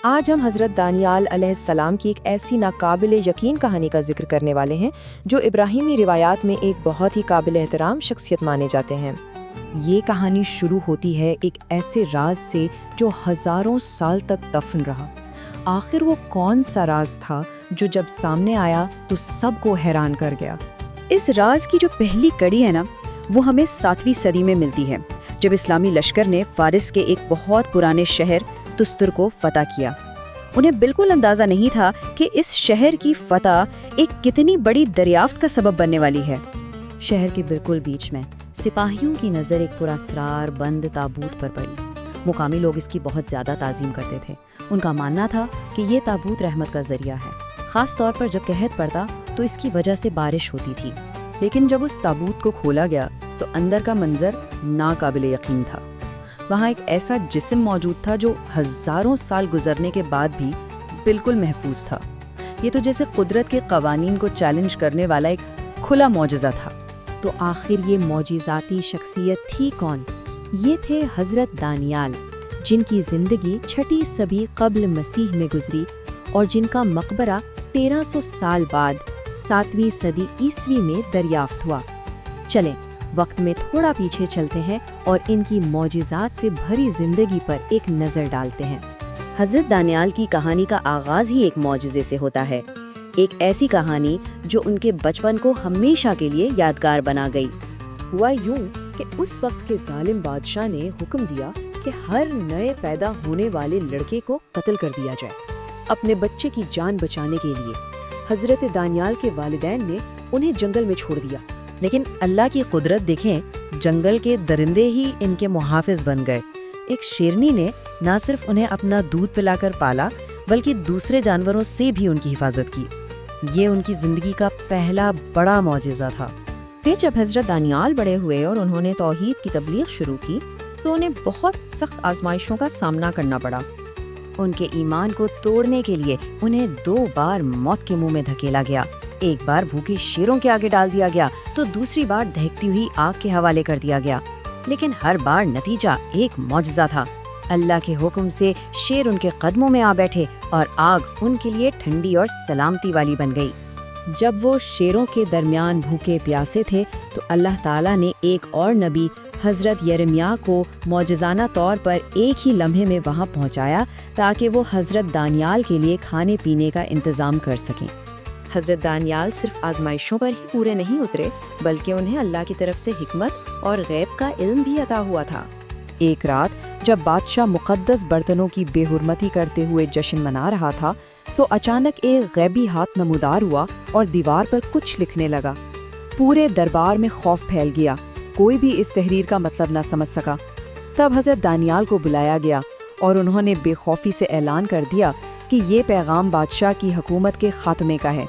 آج ہم حضرت دانیال علیہ السلام کی ایک ایسی ناقابل یقین کہانی کا ذکر کرنے والے ہیں جو ابراہیمی روایات میں ایک بہت ہی قابل احترام شخصیت مانے جاتے ہیں۔ یہ کہانی شروع ہوتی ہے ایک ایسے راز سے جو ہزاروں سال تک دفن رہا۔ آخر وہ کون سا راز تھا جو جب سامنے آیا تو سب کو حیران کر گیا؟ اس راز کی جو پہلی کڑی ہے نا، وہ ہمیں 7ویں صدی میں ملتی ہے، جب اسلامی لشکر نے فارس کے ایک بہت پرانے شہر تستر کو فتح کیا۔ انہیں بالکل اندازہ نہیں تھا کہ اس شہر کی فتح ایک کتنی بڑی دریافت کا سبب بننے والی ہے۔ شہر کے بالکل بیچ میں سپاہیوں کی نظر ایک پراسرار بند تابوت پر پڑی۔ مقامی لوگ اس کی بہت زیادہ تعظیم کرتے تھے۔ ان کا ماننا تھا کہ یہ تابوت رحمت کا ذریعہ ہے، خاص طور پر جب قحط پڑتا تو اس کی وجہ سے بارش ہوتی تھی۔ لیکن جب اس تابوت کو کھولا گیا تو اندر کا منظر ناقابل یقین تھا۔ وہاں ایک ایسا جسم موجود تھا جو ہزاروں سال گزرنے کے بعد بھی بالکل محفوظ تھا۔ یہ تو جیسے قدرت کے قوانین کو چیلنج کرنے والا ایک کھلا معجزہ تھا۔ تو آخر یہ معجزاتی شخصیت تھی کون؟ یہ تھے حضرت دانیال، جن کی زندگی 6 صدی قبل مسیح میں گزری اور جن کا مقبرہ 1300 سال بعد 7ویں صدی عیسوی میں دریافت ہوا۔ چلیں وقت میں تھوڑا پیچھے چلتے ہیں اور ان کی معجزات سے بھری زندگی پر ایک نظر ڈالتے ہیں۔ حضرت دانیال کی کہانی کا آغاز ہی ایک معجزے سے ہوتا ہے، ایک ایسی کہانی جو ان کے بچپن کو ہمیشہ کے لیے یادگار بنا گئی۔ ہوا یوں کہ اس وقت کے ظالم بادشاہ نے حکم دیا کہ ہر نئے پیدا ہونے والے لڑکے کو قتل کر دیا جائے۔ اپنے بچے کی جان بچانے کے لیے حضرت دانیال کے والدین نے انہیں جنگل میں چھوڑ دیا۔ لیکن اللہ کی قدرت دیکھیں، جنگل کے درندے ہی ان کے محافظ بن گئے۔ ایک شیرنی نے نہ صرف انہیں اپنا دودھ پلا کر پالا بلکہ دوسرے جانوروں سے بھی ان کی حفاظت کی۔ یہ ان کی زندگی کا پہلا بڑا معجزہ تھا۔ پھر جب حضرت دانیال بڑے ہوئے اور انہوں نے توحید کی تبلیغ شروع کی تو انہیں بہت سخت آزمائشوں کا سامنا کرنا پڑا۔ ان کے ایمان کو توڑنے کے لیے انہیں 2 بار موت کے منہ میں دھکیلا گیا۔ ایک بار بھوکے شیروں کے آگے ڈال دیا گیا تو دوسری بار دہکتی ہوئی آگ کے حوالے کر دیا گیا۔ لیکن ہر بار نتیجہ ایک معجزہ تھا۔ اللہ کے حکم سے شیر ان کے قدموں میں آ بیٹھے اور آگ ان کے لیے ٹھنڈی اور سلامتی والی بن گئی۔ جب وہ شیروں کے درمیان بھوکے پیاسے تھے تو اللہ تعالیٰ نے ایک اور نبی حضرت یرمیاہ کو معجزانہ طور پر ایک ہی لمحے میں وہاں پہنچایا تاکہ وہ حضرت دانیال کے لیے کھانے پینے کا انتظام کر سکیں۔ حضرت دانیال صرف آزمائشوں پر ہی پورے نہیں اترے بلکہ انہیں اللہ کی طرف سے حکمت اور غیب کا علم بھی عطا ہوا تھا۔ ایک رات جب بادشاہ مقدس برتنوں کی بے حرمتی کرتے ہوئے جشن منا رہا تھا تو اچانک ایک غیبی ہاتھ نمودار ہوا اور دیوار پر کچھ لکھنے لگا۔ پورے دربار میں خوف پھیل گیا، کوئی بھی اس تحریر کا مطلب نہ سمجھ سکا۔ تب حضرت دانیال کو بلایا گیا اور انہوں نے بے خوفی سے اعلان کر دیا کہ یہ پیغام بادشاہ کی حکومت کے خاتمے کا ہے۔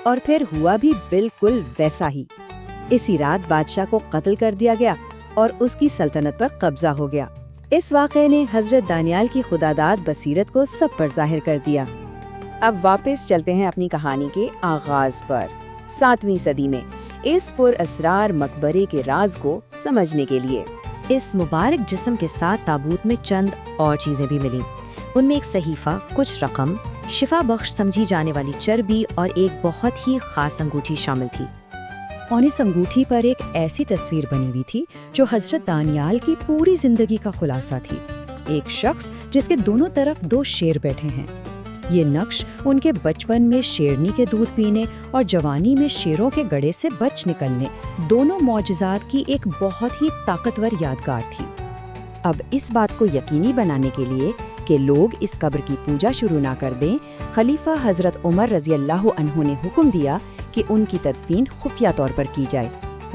اور پھر ہوا بھی بالکل ویسا ہی۔ اسی رات بادشاہ کو قتل کر دیا گیا اور اس کی سلطنت پر قبضہ ہو گیا۔ اس واقعے نے حضرت دانیال کی خداداد بصیرت کو سب پر ظاہر کر دیا۔ اب واپس چلتے ہیں اپنی کہانی کے آغاز پر، 7ویں صدی میں، اس پر اسرار مقبرے کے راز کو سمجھنے کے لیے۔ اس مبارک جسم کے ساتھ تابوت میں چند اور چیزیں بھی ملیں۔ ان میں ایک صحیفہ، کچھ رقم، شفا بخش سمجھی جانے والی چربی اور ایک بہت ہی خاص انگوٹھی شامل تھی۔ اور اس انگوٹھی پر ایک ایسی تصویر بنی ہوئی تھی جو حضرت دانیال کی پوری زندگی کا خلاصہ تھی۔ ایک شخص جس کے دونوں طرف 2 شیر بیٹھے ہیں۔ یہ نقش ان کے بچپن میں شیرنی کے دودھ پینے اور جوانی میں شیروں کے گڑے سے بچ نکلنے، دونوں معجزات کی ایک بہت ہی طاقتور یادگار تھی۔ اب اس بات کو یقینی بنانے کے لیے کہ لوگ اس قبر کی پوجا شروع نہ کر دیں، خلیفہ حضرت عمر رضی اللہ عنہ نے حکم دیا کہ ان کی تدفین خفیہ طور پر کی جائے۔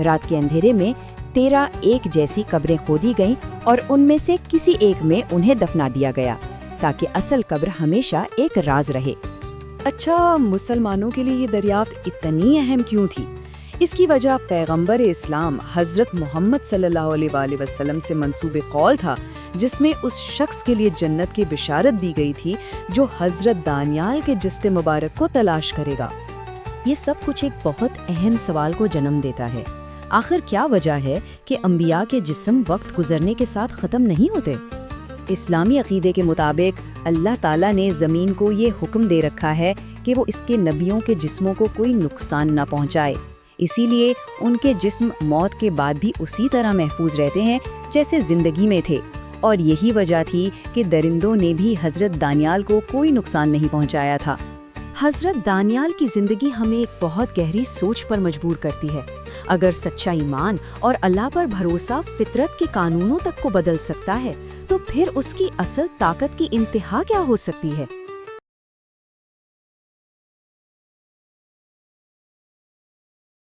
رات کے اندھیرے میں 13 ایک جیسی قبریں کھودی گئیں اور ان میں سے کسی ایک میں انہیں دفنا دیا گیا تاکہ اصل قبر ہمیشہ ایک راز رہے۔ اچھا، مسلمانوں کے لیے یہ دریافت اتنی اہم کیوں تھی؟ اس کی وجہ پیغمبر اسلام حضرت محمد صلی اللہ علیہ وآلہ وسلم سے منسوب قول تھا، جس میں اس شخص کے لیے جنت کی بشارت دی گئی تھی جو حضرت دانیال کے جسد مبارک کو تلاش کرے گا۔ یہ سب کچھ ایک بہت اہم سوال کو جنم دیتا ہے۔ آخر کیا وجہ ہے کہ انبیاء کے جسم وقت گزرنے کے ساتھ ختم نہیں ہوتے؟ اسلامی عقیدے کے مطابق اللہ تعالیٰ نے زمین کو یہ حکم دے رکھا ہے کہ وہ اس کے نبیوں کے جسموں کو کوئی نقصان نہ پہنچائے، اسی لیے ان کے جسم موت کے بعد بھی اسی طرح محفوظ رہتے ہیں جیسے زندگی میں تھے، اور یہی وجہ تھی کہ درندوں نے بھی حضرت دانیال کو کوئی نقصان نہیں پہنچایا تھا۔ حضرت دانیال کی زندگی ہمیں ایک بہت گہری سوچ پر مجبور کرتی ہے۔ اگر سچا ایمان اور اللہ پر بھروسہ فطرت کے قانونوں تک کو بدل سکتا ہے، تو پھر اس کی اصل طاقت کی انتہا کیا ہو سکتی ہے؟